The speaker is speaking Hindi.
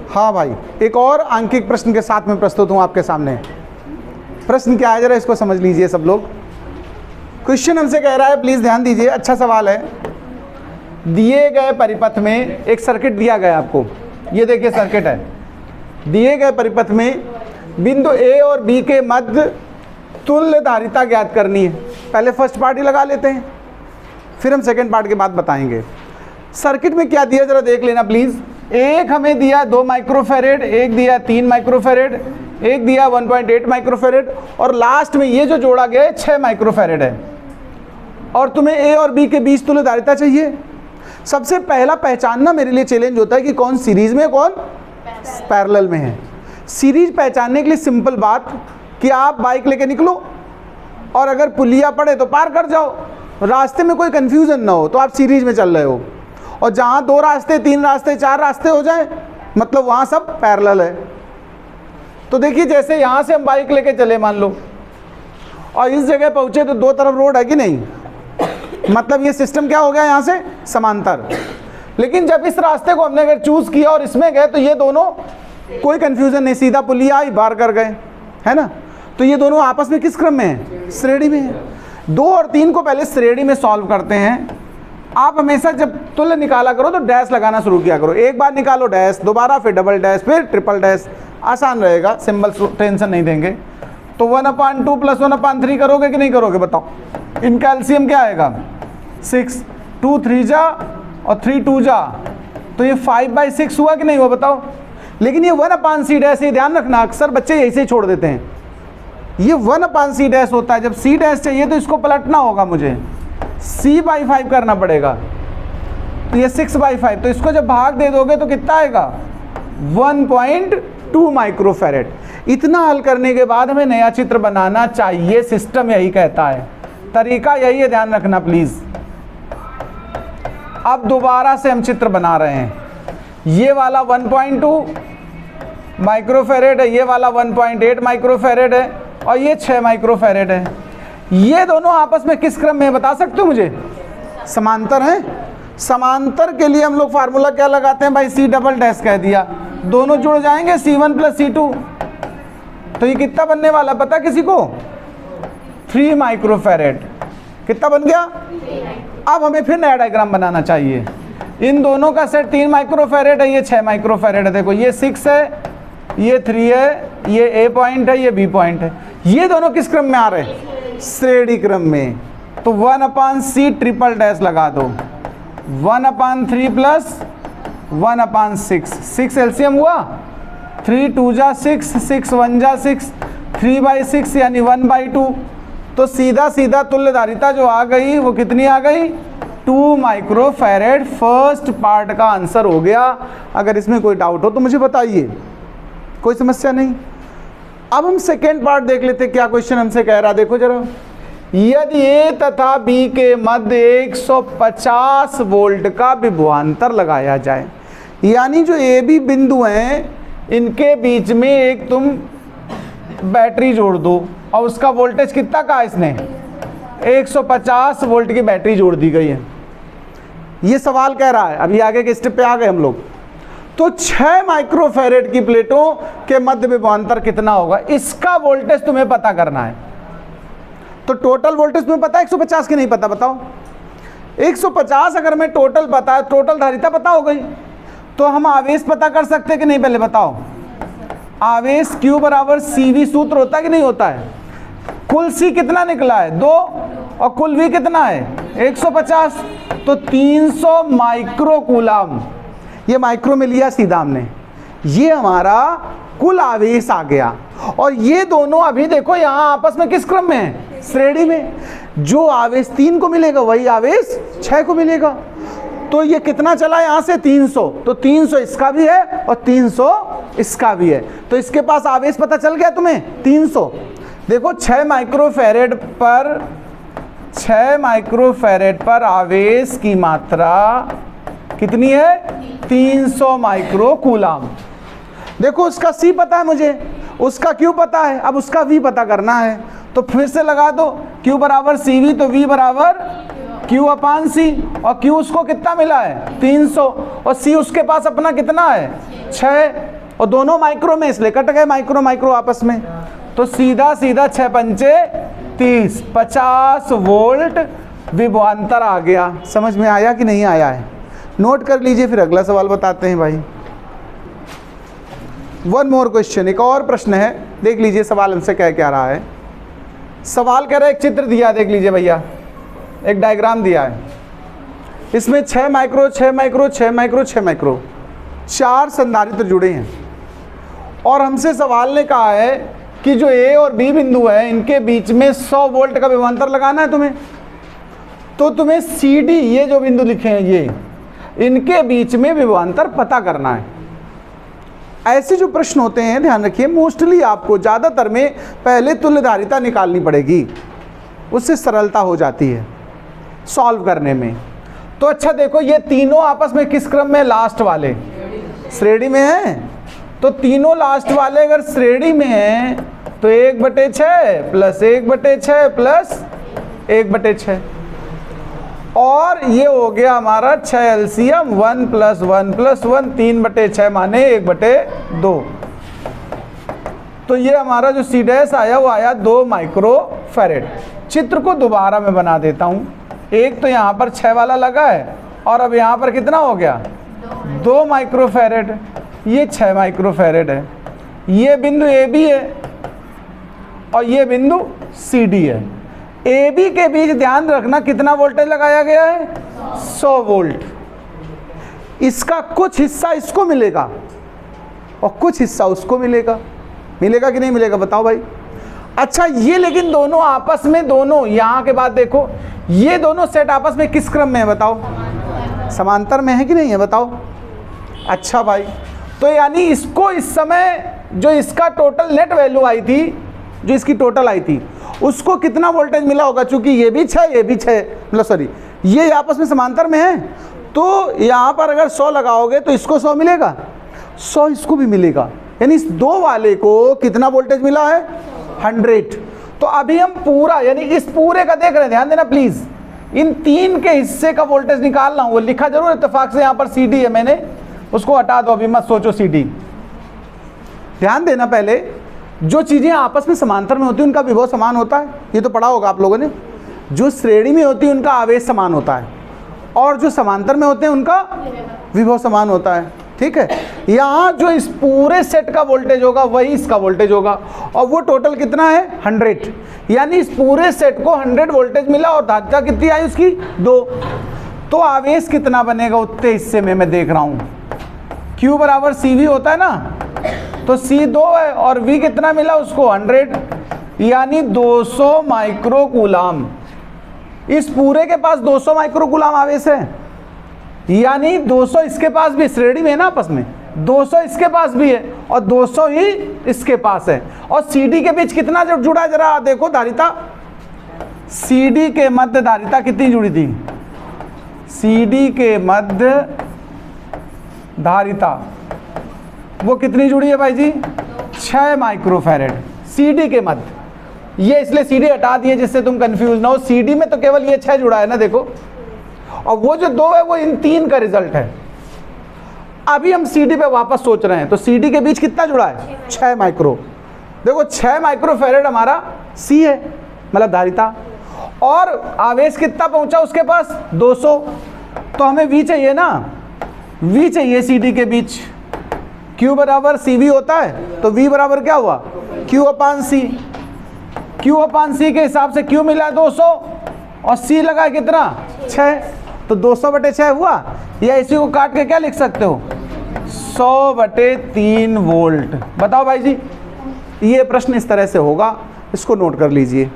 हाँ भाई, एक और आंकिक प्रश्न के साथ में प्रस्तुत हूँ आपके सामने। प्रश्न क्या है जरा इसको समझ लीजिए सब लोग। क्वेश्चन हमसे कह रहा है, प्लीज़ ध्यान दीजिए, अच्छा सवाल है। दिए गए परिपथ में एक सर्किट दिया गया आपको, ये देखिए सर्किट है। दिए गए परिपथ में बिंदु ए और बी के मध्य तुल्य धारिता ज्ञात करनी है। पहले फर्स्ट पार्ट ही लगा लेते हैं, फिर हम सेकंड पार्ट के बाद बताएंगे। सर्किट में क्या दिया जरा देख लेना प्लीज़। एक हमें दिया 2 माइक्रोफेरेड, एक दिया 3 माइक्रोफेरेड, एक दिया 1.8 माइक्रोफेरेड, और लास्ट में ये जो जोड़ा गया है 6 माइक्रोफेरेड है। और तुम्हें ए और बी के बीच तुल्य धारिता चाहिए। सबसे पहला पहचानना मेरे लिए चैलेंज होता है कि कौन सीरीज में कौन पैरेलल में है। सीरीज पहचानने के लिए सिंपल बात कि आप बाइक लेके निकलो और अगर पुलिया पड़े तो पार कर जाओ, रास्ते में कोई कंफ्यूजन ना हो, तो आप सीरीज में चल रहे हो। और जहाँ 2 रास्ते, 3 रास्ते, 4 रास्ते हो जाए, मतलब वहाँ सब पैरेलल है। तो देखिए जैसे यहाँ से हम बाइक लेके चले मान लो, और इस जगह पहुँचे तो 2 तरफ रोड है कि नहीं, मतलब ये सिस्टम क्या हो गया यहाँ से समांतर। लेकिन जब इस रास्ते को हमने अगर चूज़ किया और इसमें गए तो ये दोनों कोई कंफ्यूजन नहीं, सीधा पुलिया ही पार कर गए, है ना। तो ये दोनों आपस में किस क्रम में है, श्रेणी में है। 2 और 3 को पहले श्रेणी में सॉल्व करते हैं। आप हमेशा जब तुल्य निकाला करो तो डैश लगाना शुरू किया करो। एक बार निकालो डैश, दोबारा फिर डबल डैश, फिर ट्रिपल डैश, आसान रहेगा, सिंबल टेंशन नहीं देंगे। तो 1/2 + 1/3 करोगे कि नहीं करोगे बताओ। इनका एलसीएम क्या आएगा 6, 2 3 जा और 3 2 जा, तो ये 5/6 हुआ कि नहीं हुआ बताओ। लेकिन ये 1/c डैश, ये ध्यान रखना, अक्सर बच्चे ऐसे ही छोड़ देते हैं। ये 1/c डैश होता है। जब c डैश चाहिए तो इसको पलटना होगा, मुझे c/5 करना पड़ेगा। तो ये 6/5, तो इसको जब भाग दे दोगे तो कितना आएगा 1.2 माइक्रोफेरेड। इतना हल करने के बाद हमें नया चित्र बनाना चाहिए, सिस्टम यही कहता है, तरीका यही है, ध्यान रखना प्लीज। अब दोबारा से हम चित्र बना रहे हैं। ये वाला 1.2 माइक्रोफेरेड है, ये वाला 1.8 माइक्रोफेरेड है, और ये 6 माइक्रोफेरेड है। ये दोनों आपस में किस क्रम में बता सकते हो मुझे, समांतर हैं। समांतर के लिए हम लोग फार्मूला क्या लगाते हैं भाई, c डबल डैश कह दिया, दोनों जुड़ जाएंगे c1 + c2। तो ये कितना बनने वाला पता किसी को, 3 माइक्रोफेरेड। कितना बन गया। अब हमें फिर नया डायग्राम बनाना चाहिए। इन दोनों का सेट 3 माइक्रोफेरेड है, ये 6 माइक्रोफेरेड है। देखो ये 6 है, ये 3 है, ये ए पॉइंट है, ये बी पॉइंट है। ये दोनों किस क्रम में आ रहे हैं, श्रेणी क्रम में। तो 1/c ट्रिपल डैश लगा दो, 1/3 + 1/6, 6 एलसीएम हुआ, 3 2 जा 6, 6 1 जा 6, 3/6 यानी 1/2। तो सीधा सीधा तुल्य धारिता जो आ गई वो कितनी आ गई, 2 माइक्रोफेरेड। फर्स्ट पार्ट का आंसर हो गया। अगर इसमें कोई डाउट हो तो मुझे बताइए, कोई समस्या नहीं। अब हम सेकेंड पार्ट देख लेते, क्या क्वेश्चन हमसे कह रहा है, देखो जरा। यदि ए तथा बी के मध्य 150 वोल्ट का विभवांतर लगाया जाए, यानी जो ए बी बिंदु हैं इनके बीच में एक तुम बैटरी जोड़ दो, और उसका वोल्टेज कितना कहा इसने, 150 वोल्ट की बैटरी जोड़ दी गई है। ये सवाल कह रहा है, अभी आगे के स्टेप पे आ गए हम लोग। तो 6 माइक्रोफेरेड की प्लेटों के मध्य विभवांतर कितना होगा, इसका वोल्टेज तुम्हें पता करना है। तो टोटल वोल्टेज तुम्हें पता है 150 की नहीं पता, बताओ। 150 अगर मैं टोटल पता है, टोटल धारिता पता हो गई, तो हम आवेश पता कर सकते हैं कि नहीं, पहले बताओ। आवेश Q = CV सूत्र होता है कि नहीं होता है। कुल C कितना निकला है 2, और कुल V कितना है 150, तो 300 माइक्रो कूलम। ये माइक्रो में लिया सीधा हमने, ये हमारा कुल आवेश आ गया। और ये दोनों अभी देखो यहाँ आपस में किस क्रम में है, श्रेणी में। जो आवेश 3 को मिलेगा वही आवेश 6 को मिलेगा। तो ये कितना चला यहाँ से 300, तो 300 इसका भी है और 300 इसका भी है। तो इसके पास आवेश पता चल गया तुम्हें 300। देखो 6 माइक्रोफेरेड पर आवेश की मात्रा कितनी है, 300 माइक्रो कूलम। देखो उसका C पता है मुझे, उसका Q पता है, अब उसका V पता करना है। तो फिर से लगा दो, Q = CV, तो V = Q/C, और Q उसको कितना मिला है 300, और C उसके पास अपना कितना है 6। और दोनों माइक्रो में, इसलिए कट गए माइक्रो माइक्रो आपस में। तो सीधा सीधा 6 पंचे 30, 50 वोल्ट विभवांतर आ गया। समझ में आया कि नहीं आया है? नोट कर लीजिए, फिर अगला सवाल बताते हैं भाई। वन मोर क्वेश्चन, एक और प्रश्न है, देख लीजिए सवाल हमसे क्या क्या रहा है। सवाल कह रहा है, एक चित्र दिया, देख लीजिए भैया, एक डायग्राम दिया है, इसमें 6 माइक्रो 6 माइक्रो 6 माइक्रो 6 माइक्रो 4 संधारित्र जुड़े हैं, और हमसे सवाल ने कहा है कि जो ए और बी बिंदु है इनके बीच में 100 वोल्ट का विभवांतर लगाना है तुम्हें। तो तुम्हें सी डी, ये जो बिंदु लिखे हैं ये, इनके बीच में विभवांतर पता करना है। ऐसे जो प्रश्न होते हैं, ध्यान रखिए, मोस्टली आपको ज़्यादातर में पहले तुल्यधारिता निकालनी पड़ेगी, उससे सरलता हो जाती है सॉल्व करने में। तो अच्छा देखो, ये तीनों आपस में किस क्रम में? लास्ट वाले श्रेणी में हैं। तो तीनों लास्ट वाले अगर श्रेणी में हैं तो 1/6 प्लस 1/6 प्लस 1/6, और ये हो गया हमारा 6 एलसीएम 1 + 1 + 1 3/6 माने 1/2। तो ये हमारा जो सी डैश आया वो आया 2 माइक्रो फैरेड। चित्र को दोबारा मैं बना देता हूँ। एक तो यहाँ पर 6 वाला लगा है, और अब यहाँ पर कितना हो गया? 2 माइक्रो फैरेड। ये 6 माइक्रो फैरेड है। ये बिंदु ए बी है और ये बिंदु सी डी है। ए बी के बीच ध्यान रखना कितना वोल्टेज लगाया गया है? 100 वोल्ट। इसका कुछ हिस्सा इसको मिलेगा और कुछ हिस्सा उसको मिलेगा। मिलेगा कि नहीं मिलेगा बताओ भाई? अच्छा, ये लेकिन दोनों आपस में, दोनों यहाँ के बाद देखो, ये दोनों सेट आपस में किस क्रम में है बताओ? समांतर में है कि नहीं है बताओ? अच्छा भाई, तो यानी इसको इस समय जो इसका टोटल नेट वैल्यू आई थी, जो इसकी टोटल आई थी, उसको कितना वोल्टेज मिला होगा? चूंकि ये भी 6 ये भी 6, मतलब सॉरी, ये आपस में समांतर में है, तो यहाँ पर अगर 100 लगाओगे तो इसको 100 मिलेगा, 100 इसको भी मिलेगा, यानी इस दो वाले को कितना वोल्टेज मिला है? 100। तो अभी हम पूरा, यानी इस पूरे का देख रहे हैं, ध्यान देना प्लीज, इन 3 के हिस्से का वोल्टेज निकालना। वो लिखा जरूर इत्तेफाक से यहाँ पर सी डी है, मैंने उसको हटा दो, अभी मत सोचो सी डी। ध्यान देना, पहले जो चीज़ें आपस में समांतर में होती हैं उनका विभव समान होता है, ये तो पढ़ा होगा आप लोगों ने। जो श्रेणी में होती है उनका आवेश समान होता है, और जो समांतर में होते हैं उनका विभव समान होता है। ठीक है, यहाँ जो इस पूरे सेट का वोल्टेज होगा वही इसका वोल्टेज होगा, और वो टोटल कितना है? 100। यानी इस पूरे सेट को 100 वोल्टेज मिला, और धारिता कितनी आई उसकी? 2। तो आवेश कितना बनेगा उतने हिस्से में मैं देख रहा हूँ। Q बराबर CV होता है ना, तो C 2 है और V कितना मिला उसको? 100, यानी 200 माइक्रो कूलाम। इस पूरे के पास 200 माइक्रो कूलाम आवेश है, यानी 200 इसके पास भी, श्रेणी में है ना आपस में, 200 इसके पास भी है और 200 ही इसके पास है। और CD के बीच कितना जब जुड़ा है जरा देखो, धारिता CD के मध्य धारिता कितनी जुड़ी थी? CD के मध्य धारिता वो कितनी जुड़ी है भाई जी? 6 माइक्रो फैरेड CD के मध्य। ये इसलिए CD हटा दिए जिससे तुम कंफ्यूज ना हो। CD में तो केवल ये 6 जुड़ा है ना, देखो, और वो जो 2 है वो इन 3 का रिजल्ट है। अभी हम CD पे वापस सोच रहे हैं, तो CD के बीच कितना जुड़ा है? 6 माइक्रो। देखो 6 माइक्रो फैरेड हमारा C है, मतलब धारिता, और आवेश कितना पहुंचा उसके पास? 200। तो हमें V चाहिए ना, V चाहिए CD के बीच। Q बराबर CV होता है, तो V बराबर क्या हुआ? Q/C। Q/C के हिसाब से Q मिला 200 और C लगा कितना? 6, तो 200/6 हुआ, या इसी को काट के क्या लिख सकते हो? 100/3 वोल्ट। बताओ भाई जी, ये प्रश्न इस तरह से होगा, इसको नोट कर लीजिए।